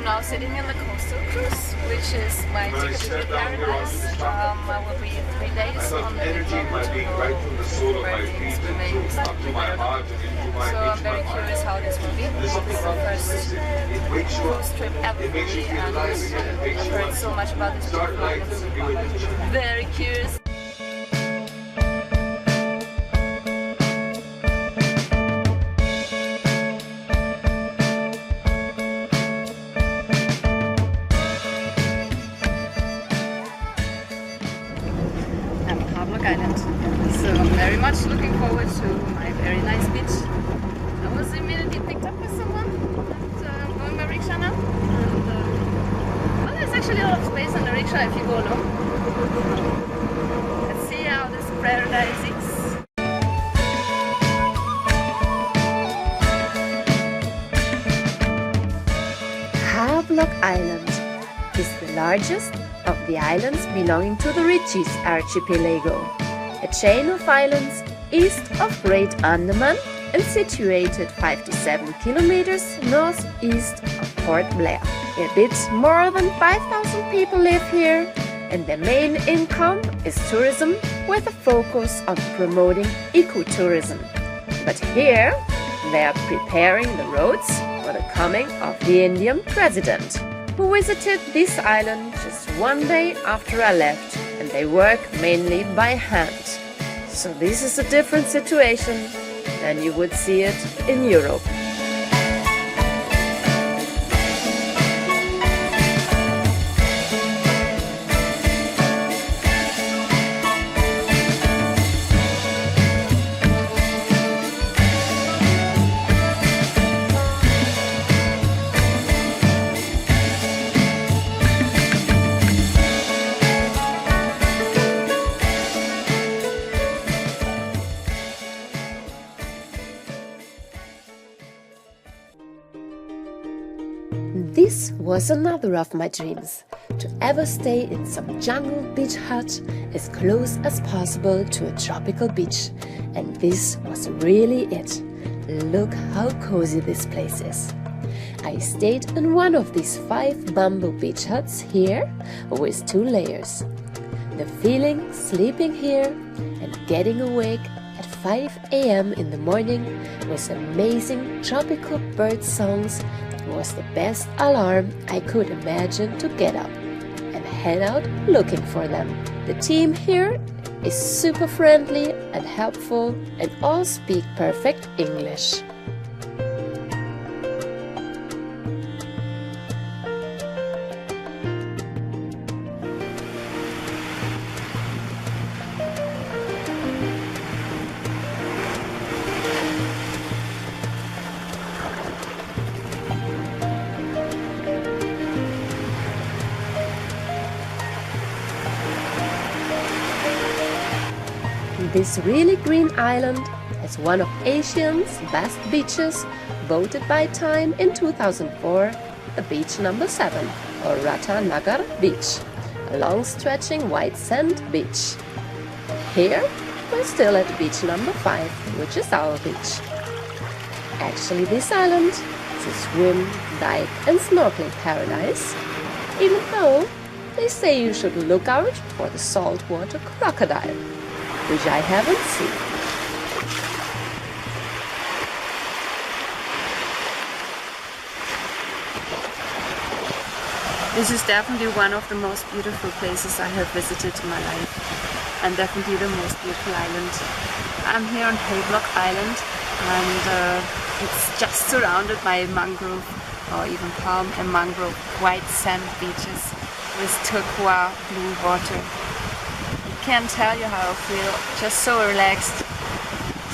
I'm now sitting in the coastal cruise, which is my ticket to paradise. I will be 3 days on the beach to go where the swimming, something, I don't know. So I'm very curious how this will be. This is the first cruise trip ever for me, and I've heard so much about this trip. Very curious. Havelock Island. So I'm very much looking forward to my very nice beach. I was immediately picked up by someone and I'm going by rickshaw now. And, well, there's actually a lot of space on the rickshaw if you go along. Let's see how this paradise is. Havelock Island is the largest of the islands belonging to the Ritchie's archipelago, a chain of islands east of Great Andaman and situated 57 kilometers northeast of Port Blair. A bit more than 5,000 people live here, and their main income is tourism with a focus on promoting ecotourism. But here they are preparing the roads for the coming of the Indian president, who visited this island just one day after I left, and they work mainly by hand. So this is a different situation than you would see it in Europe. This was another of my dreams, to ever stay in some jungle beach hut as close as possible to a tropical beach, and this was really it. Look how cozy this place is. I stayed in one of these 5 bamboo beach huts here with 2 layers. The feeling sleeping here and getting awake at 5 a.m. in the morning with amazing tropical bird songs was the best alarm I could imagine to get up and head out looking for them. The team here is super friendly and helpful and all speak perfect English. This really green island is one of Asia's best beaches, voted by Time in 2004 the beach number 7, or Ratanagar Beach, a long-stretching white sand beach. Here we're still at beach number 5, which is our beach. Actually, this island is a swim, dive and snorkeling paradise, even though they say you should look out for the saltwater crocodile, which I haven't seen. This is definitely one of the most beautiful places I have visited in my life, and definitely the most beautiful island. I'm here on Havelock Island, and it's just surrounded by mangrove, or even palm and mangrove white sand beaches with turquoise blue water. Can't tell you how I feel, just so relaxed,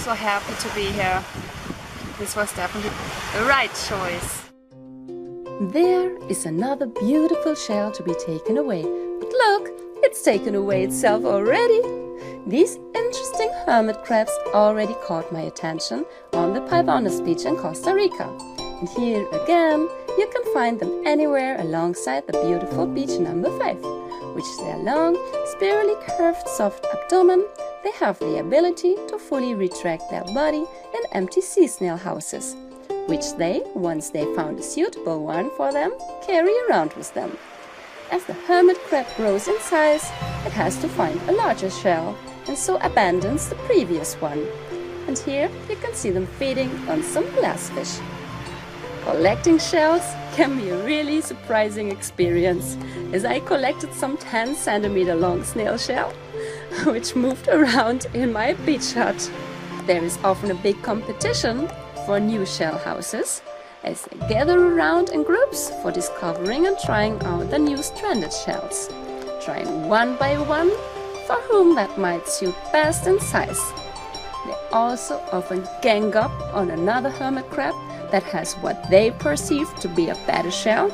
so happy to be here. This was definitely the right choice. There is another beautiful shell to be taken away, but look, it's taken away itself already. These interesting hermit crabs already caught my attention on the Palvanas beach in Costa Rica. And here again, you can find them anywhere alongside the beautiful beach number 5. Which is their long, spirally curved soft abdomen, they have the ability to fully retract their body in empty sea snail houses, which they, once they found a suitable one for them, carry around with them. As the hermit crab grows in size, it has to find a larger shell and so abandons the previous one. And here you can see them feeding on some glassfish. Collecting shells can be a really surprising experience, as I collected some 10 centimeter long snail shell, which moved around in my beach hut. There is often a big competition for new shell houses, as they gather around in groups for discovering and trying out the new stranded shells, trying one by one for whom that might suit best in size. They also often gang up on another hermit crab that has what they perceive to be a better shell,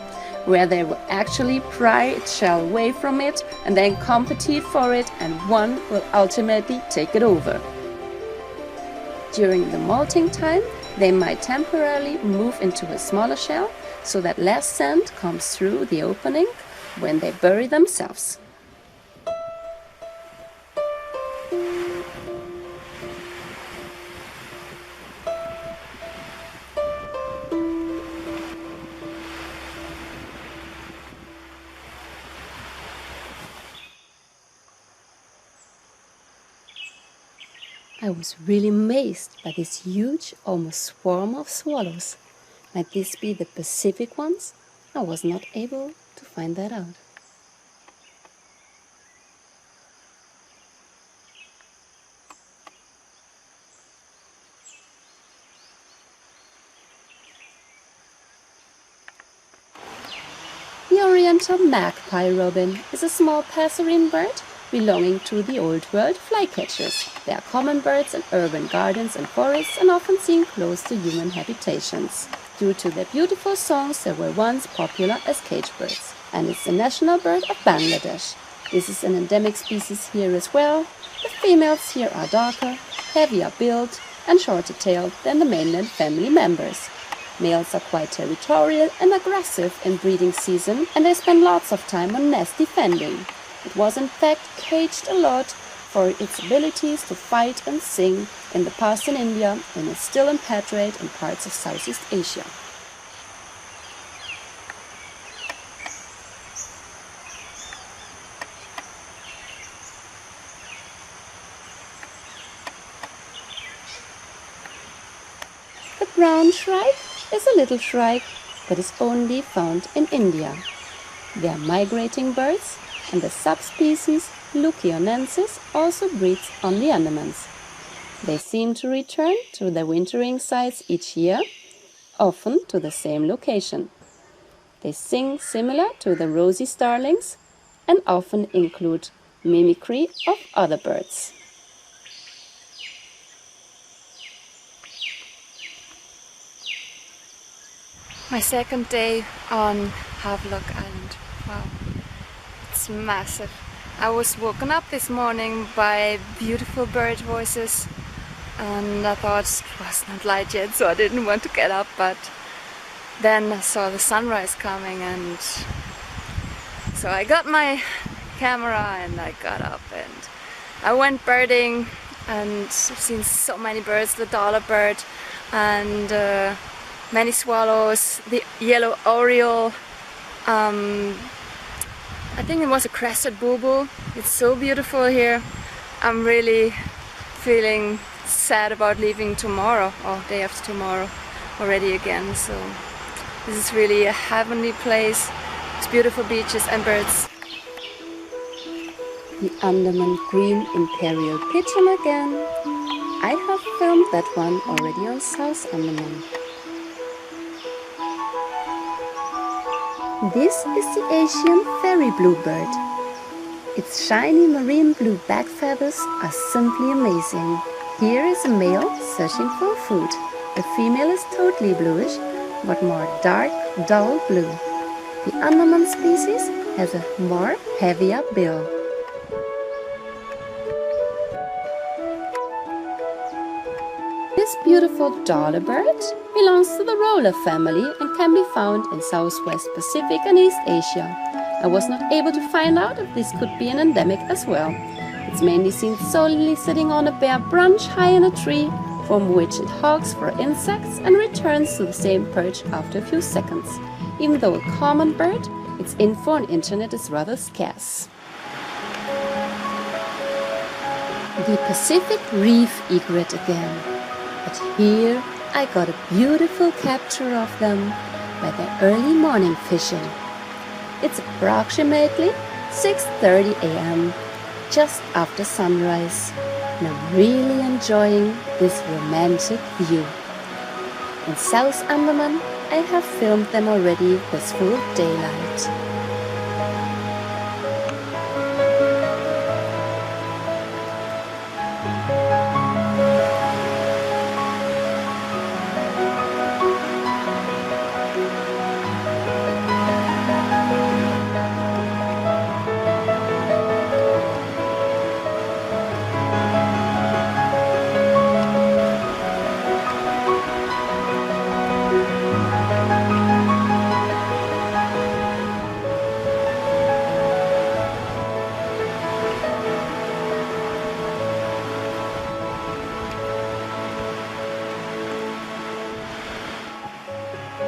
where they will actually pry its shell away from it and then compete for it, and one will ultimately take it over. During the molting time, they might temporarily move into a smaller shell so that less sand comes through the opening when they bury themselves. I was really amazed by this huge, almost swarm of swallows. Might this be the Pacific ones? I was not able to find that out. The oriental magpie robin is a small passerine bird belonging to the Old World flycatchers. They are common birds in urban gardens and forests and often seen close to human habitations. Due to their beautiful songs, they were once popular as cage birds, and it's the national bird of Bangladesh. This is an endemic species here as well. The females here are darker, heavier built and shorter tailed than the mainland family members. Males are quite territorial and aggressive in breeding season, and they spend lots of time on nest defending. It was in fact caged a lot for its abilities to fight and sing in the past in India, and is still impatient in parts of Southeast Asia. The brown shrike is a little shrike that is only found in India. They are migrating birds, and the subspecies Lucionensis also breeds on the Andamans. They seem to return to their wintering sites each year, often to the same location. They sing similar to the rosy starlings and often include mimicry of other birds. My second day on Havelock Island. Wow, it's massive. I was woken up this morning by beautiful bird voices, and I thought it was not light yet, so I didn't want to get up, but then I saw the sunrise coming, and so I got my camera and I got up and I went birding, and I've seen so many birds, the dollar bird and many swallows, the yellow oriole, I think it was a crested bulbul. It's so beautiful here. I'm really feeling sad about leaving tomorrow, or day after tomorrow already again. So this is really a heavenly place. It's beautiful beaches and birds. The Andaman green imperial pigeon again. I have filmed that one already on South Andaman. This is the Asian fairy bluebird. Its shiny marine blue back feathers are simply amazing. Here is a male searching for food. The female is totally bluish, but more dark, dull blue. The Andaman species has a more heavier bill. This beautiful dollar bird belongs to the roller family and can be found in Southwest Pacific and East Asia. I was not able to find out if this could be an endemic as well. It's mainly seen solely sitting on a bare branch high in a tree, from which it hogs for insects and returns to the same perch after a few seconds. Even though a common bird, its info on internet is rather scarce. The Pacific reef egret again, but here I got a beautiful capture of them by their early morning fishing. It's approximately 6:30 a.m., just after sunrise, and I'm really enjoying this romantic view. In South Andaman, I have filmed them already with full daylight.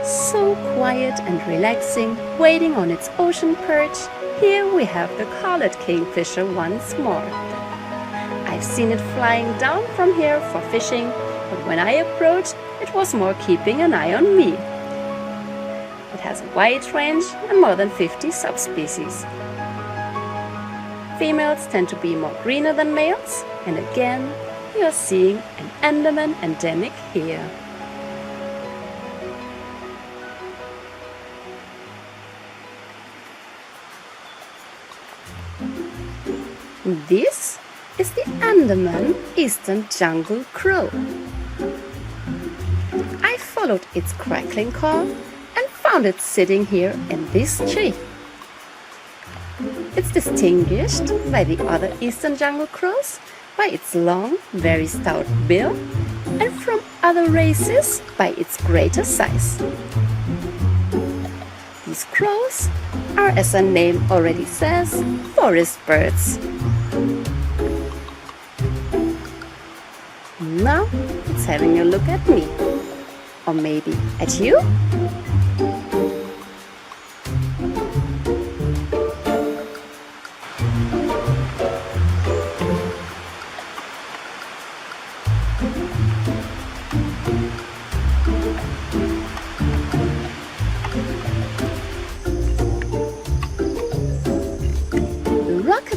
So quiet and relaxing, waiting on its ocean perch, here we have the collared kingfisher once more. I've seen it flying down from here for fishing, but when I approached, it was more keeping an eye on me. It has a wide range and more than 50 subspecies. Females tend to be more greener than males, and again, you're seeing an Andaman endemic here. This is the Andaman eastern jungle crow. I followed its crackling call and found it sitting here in this tree. It's distinguished by the other eastern jungle crows by its long, very stout bill, and from other races by its greater size. These crows are, as their name already says, forest birds. Now it's having a look at me, or maybe at you.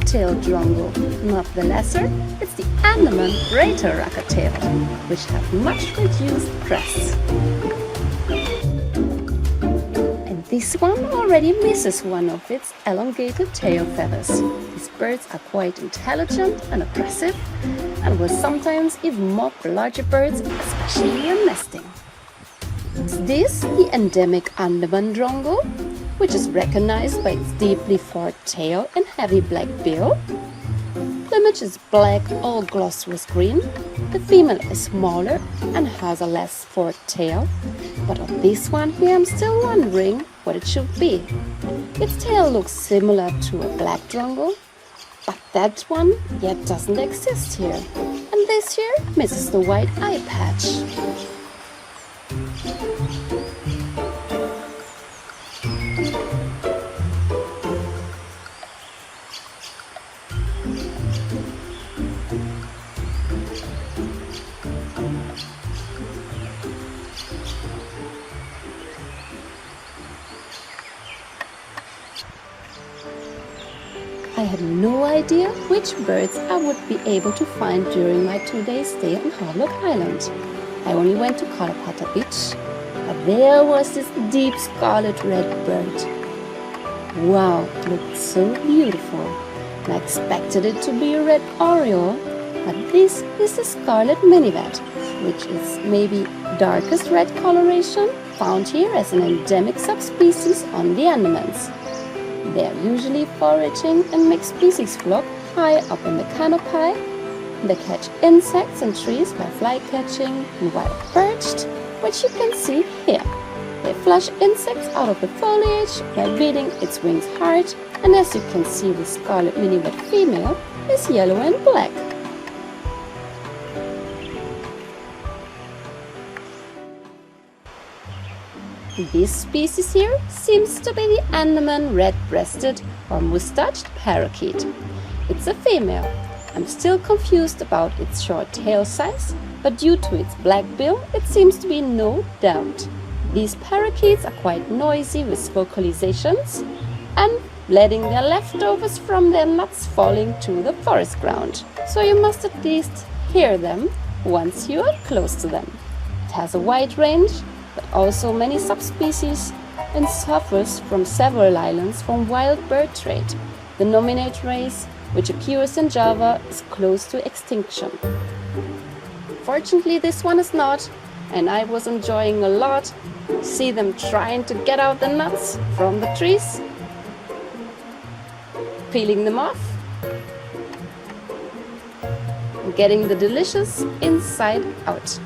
Tail drongo, not the lesser, it's the Andaman greater raccotail, which have much reduced crests. And this one already misses one of its elongated tail feathers. These birds are quite intelligent and aggressive, and will sometimes even mock the larger birds, especially in nesting. Is this the endemic Andaman drongo, which is recognized by its deeply forked tail and heavy black bill? Plumage is black, all glossed with green. The female is smaller and has a less forked tail, but on this one here I'm still wondering what it should be. Its tail looks similar to a black drongo, but that one yet doesn't exist here, and this here misses the white eye patch. I had no idea which birds I would be able to find during my 2-day stay on Havelock Island. I only went to Kalapata Beach, but there was this deep scarlet red bird. Wow, it looked so beautiful. And I expected it to be a red oriole, but this is the scarlet minivet, which is maybe darkest red coloration, found here as an endemic subspecies on the Andamans. They are usually foraging in mixed species flock high up in the canopy. They catch insects in trees by fly catching and while perched, which you can see here. They flush insects out of the foliage by beating its wings hard, and as you can see, the scarlet minivet female is yellow and black. This species here seems to be the Andaman red-breasted or mustached parakeet. It's a female. I'm still confused about its short tail size, but due to its black bill, it seems to be no doubt. These parakeets are quite noisy with vocalizations and letting their leftovers from their nuts falling to the forest ground. So you must at least hear them once you are close to them. It has a wide range, but also many subspecies and suffers from several islands from wild bird trade. The nominate race, which occurs in Java, is close to extinction. Fortunately, this one is not, and I was enjoying a lot. See them trying to get out the nuts from the trees, peeling them off, and getting the delicious inside out.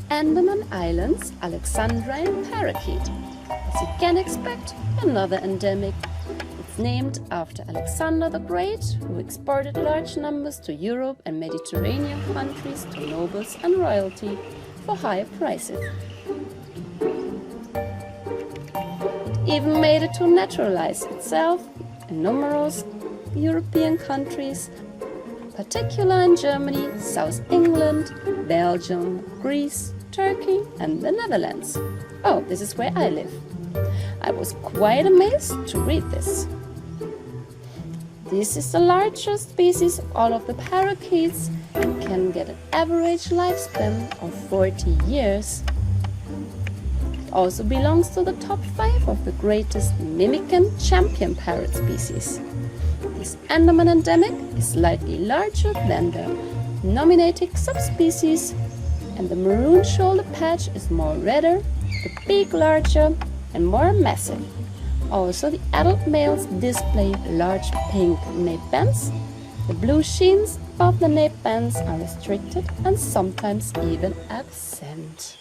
Andaman Islands Alexandrine parakeet. As you can expect, another endemic. It's named after Alexander the Great, who exported large numbers to Europe and Mediterranean countries to nobles and royalty for high prices. It even made it to naturalize itself in numerous European countries, particularly in Germany, South England, Belgium, Greece, Turkey and the Netherlands. Oh, this is where I live. I was quite amazed to read this. This is the largest species of all of the parakeets and can get an average lifespan of 40 years. It also belongs to the top 5 of the greatest mimicant champion parrot species. This Andaman endemic is slightly larger than the nominating subspecies, and the maroon shoulder patch is more redder, the beak larger and more massive. Also, the adult males display large pink nape bands. The blue sheens above the nape bands are restricted and sometimes even absent.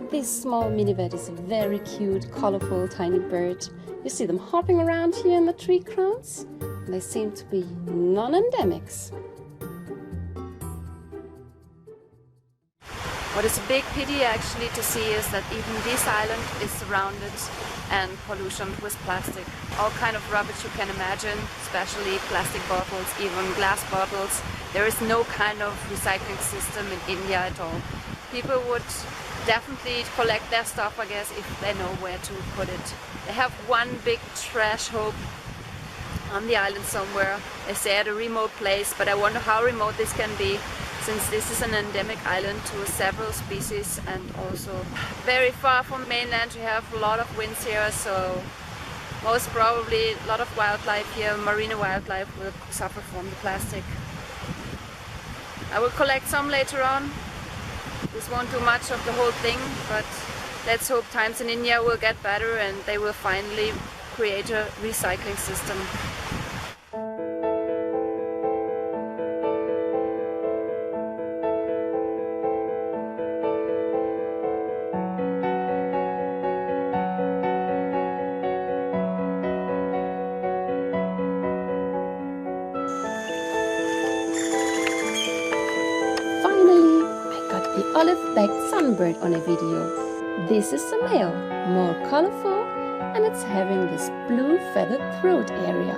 This small minivet is a very cute, colorful, tiny bird. You see them hopping around here in the tree crowns, and they seem to be non-endemics. What is a big pity actually to see is that even this island is surrounded and pollution with plastic. All kind of rubbish you can imagine, especially plastic bottles, even glass bottles. There is no kind of recycling system in India at all. People would definitely collect their stuff, I guess, if they know where to put it. They have one big trash heap on the island somewhere. They say at a remote place, but I wonder how remote this can be. since this is an endemic island to several species and also very far from mainland. We have a lot of winds here, so most probably a lot of wildlife here, marine wildlife, will suffer from the plastic. I will collect some later on. This won't do much of the whole thing, but let's hope times in India will get better and they will finally create a recycling system. Olive-backed sunbird on a video. This is the male, more colorful, and it's having this blue feathered throat area.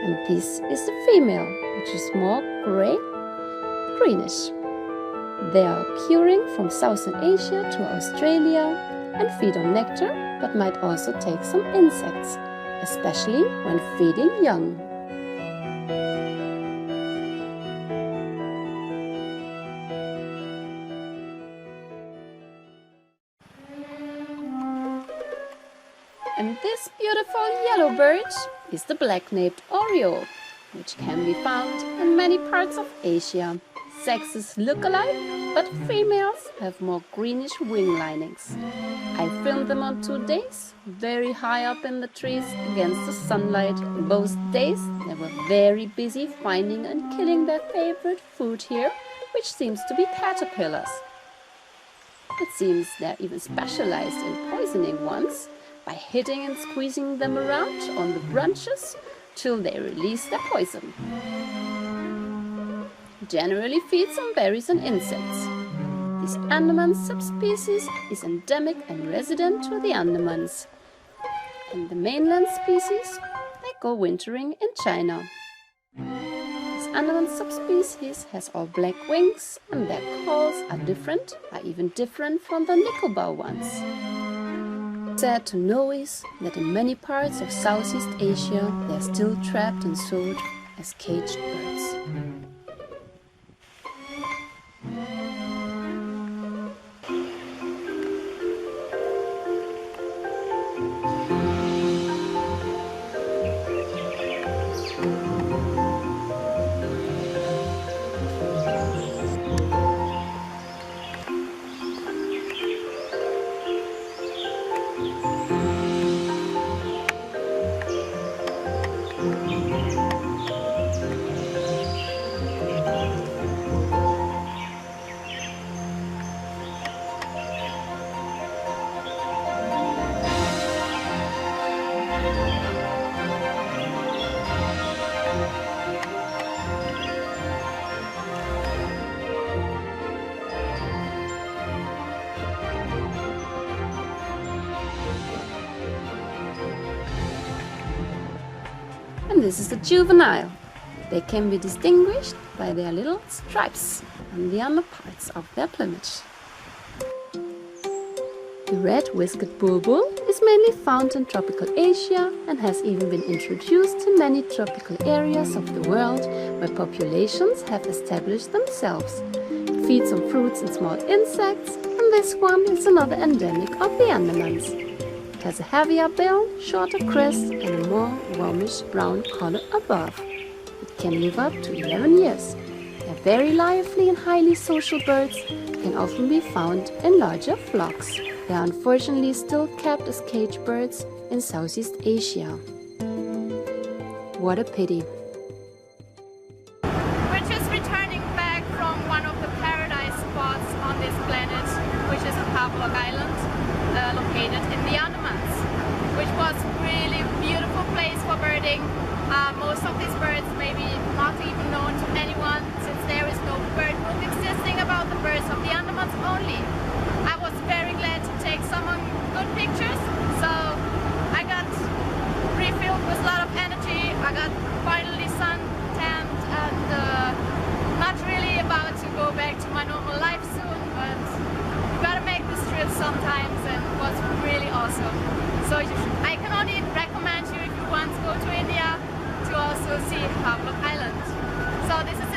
And this is the female, which is more gray, greenish. They are occurring from Southern Asia to Australia and feed on nectar, but might also take some insects, especially when feeding young. And this beautiful yellow bird is the black-naped oriole, which can be found in many parts of Asia. Sexes look alike, but females have more greenish wing linings. I filmed them on 2 days, very high up in the trees against the sunlight. Both days they were very busy finding and killing their favorite food here, which seems to be caterpillars. It seems they're even specialized in poisoning ones, by hitting and squeezing them around on the branches till they release their poison. Generally feeds on berries and insects. This Andaman subspecies is endemic and resident to the Andamans. And the mainland species, they go wintering in China. This Andaman subspecies has all black wings and their calls are even different from the Nicobar ones. Sad to know is that in many parts of Southeast Asia they are still trapped and sold as caged birds. And this is the juvenile. They can be distinguished by their little stripes on the underparts of their plumage. The red-whisked bulbul is mainly found in tropical Asia and has even been introduced to many tropical areas of the world where populations have established themselves. It feeds on fruits and small insects, and this one is another endemic of the Andamans. It has a heavier bill, shorter crest and a more warmish brown color above. It can live up to 11 years. They're very lively and highly social birds and can often be found in larger flocks. They are unfortunately still kept as cage birds in Southeast Asia. What a pity. We're just returning back from one of the paradise spots on this planet, which is Havelock Island, located in the Andamans, which was really a beautiful place for birding. Most of these birds may be not even known to anyone, since there is no bird book existing about the birds of the Andamans only. I was very glad to take some good pictures, so I got refilled with a lot of energy. I got finally sun tanned and not really about to go back to my normal life soon, but you gotta make this trip sometimes, and it was really awesome. So I can only recommend you, if you want to go see Havelock Island. So this is